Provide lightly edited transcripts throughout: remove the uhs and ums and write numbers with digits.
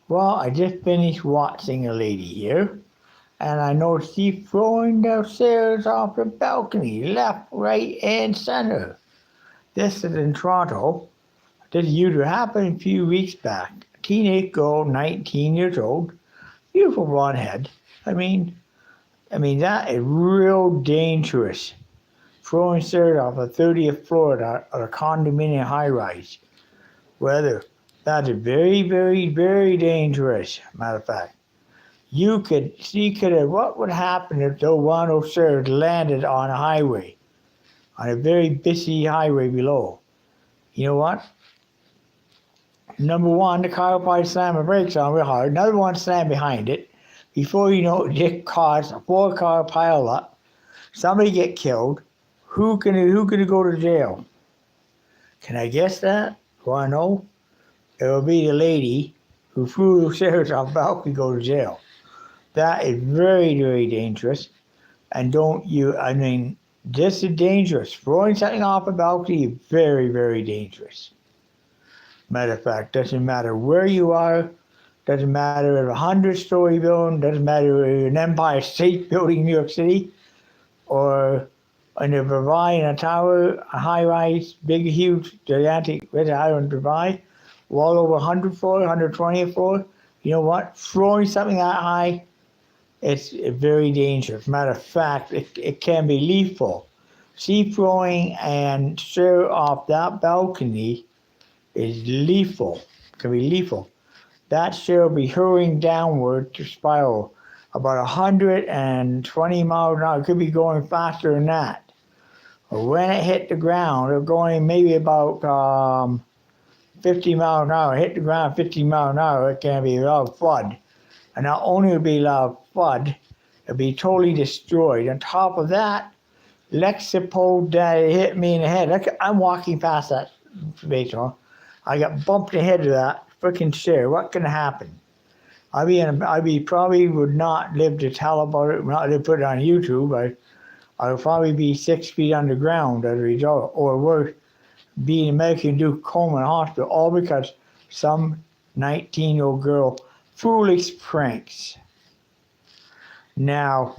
Well, I just finished watching a lady here, and I noticed she's throwing the stairs off the balcony, left, right, and center. This is in Toronto. This used to happen a few weeks back. Teenage girl, 19 years old, beautiful blonde head. I mean, that is real dangerous. Throwing stairs off the 30th floor of a condominium high-rise. Weather. That is very, very, very dangerous. Matter of fact, what would happen if one of those stairs landed on a highway, on a very busy highway below? You know what? Number one, the car will probably slam the brakes on real hard. Another one slam behind it. Before you know it, it caused a 4-car pile up. Somebody get killed. Who can go to jail? Can I guess that? Want to know? It will be the lady who threw the stairs off the balcony go to jail. That is very, very dangerous. And this is dangerous. Throwing something off a balcony is very, very dangerous. Matter of fact, doesn't matter where you are, doesn't matter if a 100-story building, doesn't matter if an Empire State Building in New York City, or in the Versailles in a tower, a high-rise, big, huge, gigantic Red Island Versailles, well over 100 floor, 120 floor. You know what? Throwing something that high, it's very dangerous. Matter of fact, it can be lethal. Sea throwing and stair off that balcony is lethal. Can be lethal. That stair will be hurrying downward to spiral about 120 miles an hour. It could be going faster than that. When it hit the ground, it's going maybe about 50 miles an hour. Hit the ground 50 miles an hour, it can be a loud flood. And not only will it be a loud flood, it'll be totally destroyed. On top of that, let's suppose that it hit me in the head. I'm walking past that baseball. I got bumped in the head of that freaking stair. What can happen? I probably would not live to tell about it, not to put it on YouTube. I would probably be 6 feet underground as a result, or worse, be in American Duke Coleman Hospital, all because some 19-year-old girl foolish pranks. Now,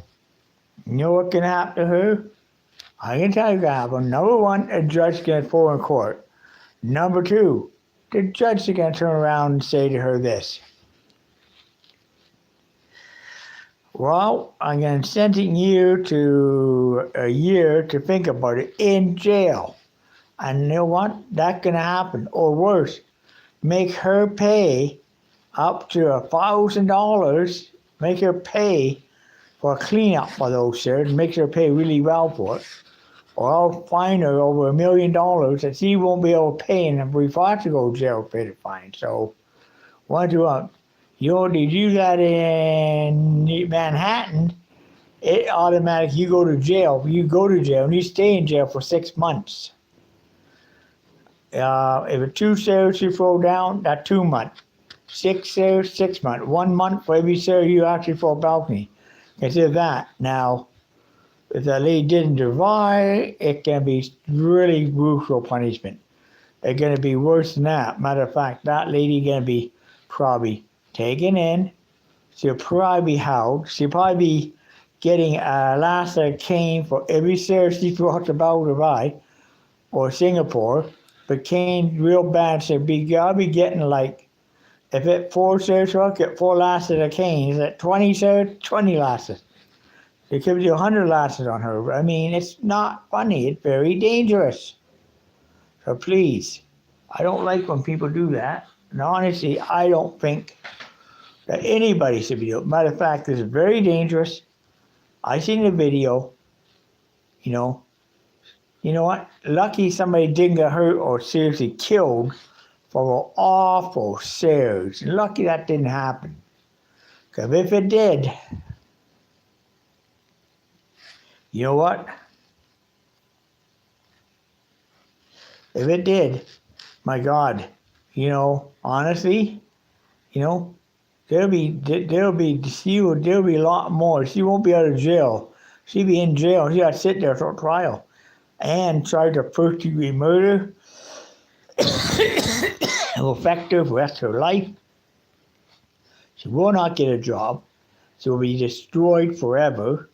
you know what can happen to her? I can tell you what can happen. Number one, a judge can fall in court. Number two, the judge is going to turn around and say to her this. Well, I'm going to sentence you to a year to think about it in jail. And you know what? That's going to happen. Or worse, make her pay up to $1,000. Make her pay for a cleanup for those stairs. Make her pay really well for it. Or I'll fine her over $1 million that she won't be able to pay, and if we have to go to jail to pay the fine. So, what do you want? You only do that in Manhattan, it automatically you go to jail. You go to jail and you stay in jail for 6 months. If it's 2 stairs you throw down, that's 2 months. 6 stairs, 6 months. 1 month for every stair you actually throw a balcony. Consider that. Now, if that lady didn't survive, it can be really brutal punishment. It's going to be worse than that. Matter of fact, that lady going to be probably taken in. She'll probably be held. She'll probably be getting a lasso cane for every stair she brought to Dubai or Singapore. But cane real bad, so I'll be getting like, if it's 4 stairs, I'll get 4 lashes of cane. Is it 20 stairs? 20 lashes. It could be 100 lashes on her. I mean, it's not funny. It's very dangerous. So please, I don't like when people do that. And honestly, I don't think that anybody should be doing it. Matter of fact, this is very dangerous. I seen the video. You know what? Lucky somebody didn't get hurt or seriously killed from an awful stairs. Lucky that didn't happen. Because if it did, you know what? If it did, my God, honestly, there'll be a lot more. She won't be out of jail. She'll be in jail. She got to sit there for trial and charged of first-degree murder. It will affect her for the rest of her life. She will not get a job. She will be destroyed forever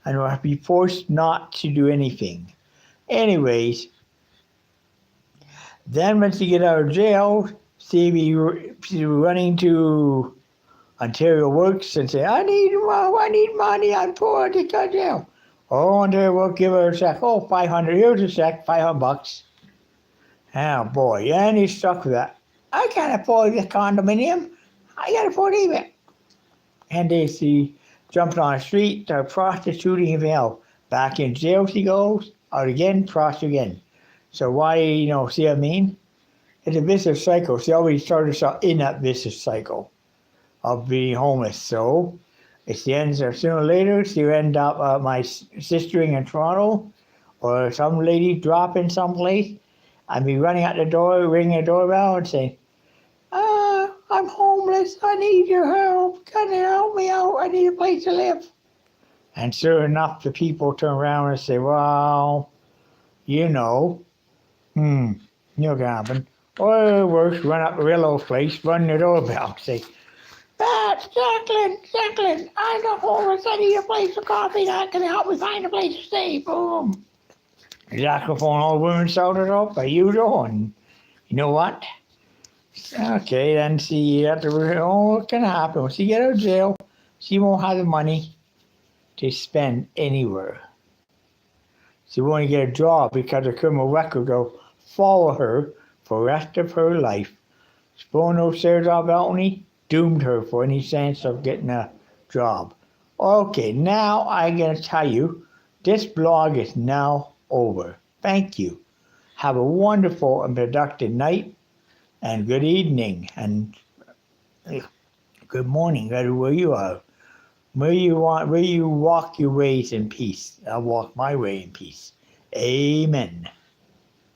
and will be forced not to do anything. Anyways, then when she get out of jail, she be running to Ontario Works and say, I need money, I'm poor, I get out of jail. Oh, Ontario Works give her a check. Oh, 500, here's a check, $500. Oh boy, and he's stuck with that. I can't afford this condominium. I can't afford even. And she jumped on the street, started prostituting himself. Back in jail she goes, out again, prostitute again. So why, see what I mean? It's a vicious cycle. She already started herself in that vicious cycle of being homeless. So if she ends up sooner or later, she'll end up my sistering in Toronto or some lady dropping someplace and be running out the door, ringing the doorbell and saying, I'm homeless. I need your help. Can you help me out? I need a place to live. And sure enough, the people turn around and say, well, you know what can happen. Or worse, run up to Willow's place, run the doorbell, say, that's Jacqueline, I'm not homeless. I need a place for coffee. That can help me find a place to stay. Boom. Jacqueline phone all the women shouted up, how you doing? You know what? Okay, then she had to, what can happen? When she get out of jail, she won't have the money to spend anywhere. She won't get a job because her criminal record will follow her for the rest of her life. Throwing those shares off balcony doomed her for any chance of getting a job. Okay, now I'm going to tell you, this blog is now over. Thank you. Have a wonderful and productive night. And good evening and good morning, where you are. Where you walk your ways in peace. I'll walk my way in peace. Amen.